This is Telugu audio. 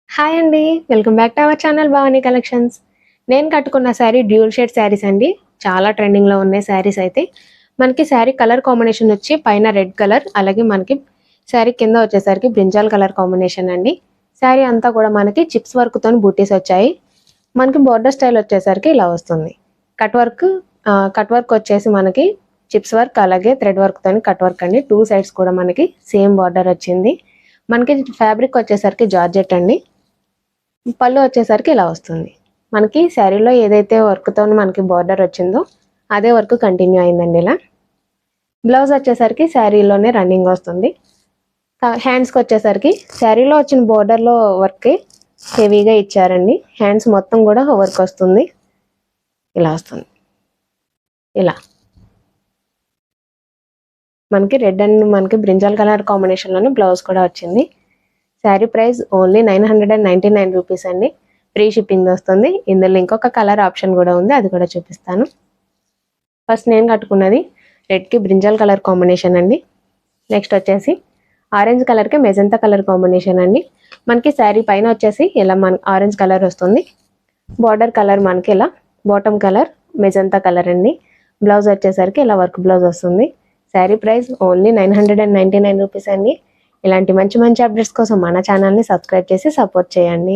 హాయ్ అండి. Welcome back to our channel Bhavani collections. నేను కట్టుకున్న శారీ డ్యూల్ షేడ్ శారీస్ అండి. చాలా ట్రెండింగ్‌లో ఉన్నాయి శారీస్ అయితే. మనకి శారీ కలర్ కాంబినేషన్ వచ్చి పైన రెడ్ కలర్, అలాగే మనకి శారీ కింద వచ్చేసరికి బ్రింజాల్ కలర్ కాంబినేషన్ అండి. శారీ అంతా కూడా మనకి చిప్స్ వర్క్‌తోని బూటీస్ వచ్చాయి. మనకి బోర్డర్ స్టైల్ వచ్చేసరికి ఇలా వస్తుంది. కట్ వర్క్ వచ్చేసి మనకి చిప్స్ వర్క్ అలాగే థ్రెడ్ వర్క్‌తోని కట్ వర్క్ అండి. 2 సైడ్స్ కూడా మనకి సేమ్ బోర్డర్ వచ్చింది. మనకి ఫ్యాబ్రిక్ వచ్చేసరికి జార్జెట్ అండి. పళ్ళు వచ్చేసరికి ఇలా వస్తుంది. మనకి శారీలో ఏదైతే వర్క్‌తో మనకి బార్డర్ వచ్చిందో అదే వర్క్ కంటిన్యూ అయిందండి ఇలా. బ్లౌజ్ వచ్చేసరికి శారీలోనే రన్నింగ్ వస్తుంది. హ్యాండ్స్కి వచ్చేసరికి శారీలో వచ్చిన బార్డర్లో వర్క్ హెవీగా ఇచ్చారండి. హ్యాండ్స్ మొత్తం కూడా వర్క్ వస్తుంది. ఇలా వస్తుంది. ఇలా మనకి రెడ్ అండ్ మనకి బ్రింజాల్ కలర్ కాంబినేషన్లోనే బ్లౌజ్ కూడా వచ్చింది. శారీ ప్రైస్ ఓన్లీ 999 రూపీస్ అండి. ఫ్రీ షిప్పింగ్ వస్తుంది. ఇందులో ఇంకొక కలర్ ఆప్షన్ కూడా ఉంది, అది కూడా చూపిస్తాను. ఫస్ట్ నేను కట్టుకున్నది రెడ్కి బ్రింజాల్ కలర్ కాంబినేషన్ అండి. నెక్స్ట్ వచ్చేసి ఆరెంజ్ కలర్కి మెజంతా కలర్ కాంబినేషన్ అండి. మనకి శారీ పైన వచ్చేసి ఇలా ఆరెంజ్ కలర్ వస్తుంది. బార్డర్ కలర్ మనకి ఇలా బాటమ్ కలర్ మెజంతా కలర్ అండి. బ్లౌజ్ వచ్చేసరికి ఇలా వర్క్ బ్లౌజ్ వస్తుంది. శారీ ప్రైస్ ఓన్లీ 999 రూపీస్ అండి. ఇలాంటి మంచి మంచి అప్డేట్స్ కోసం మన ఛానల్ని సబ్స్క్రైబ్ చేసి సపోర్ట్ చేయండి.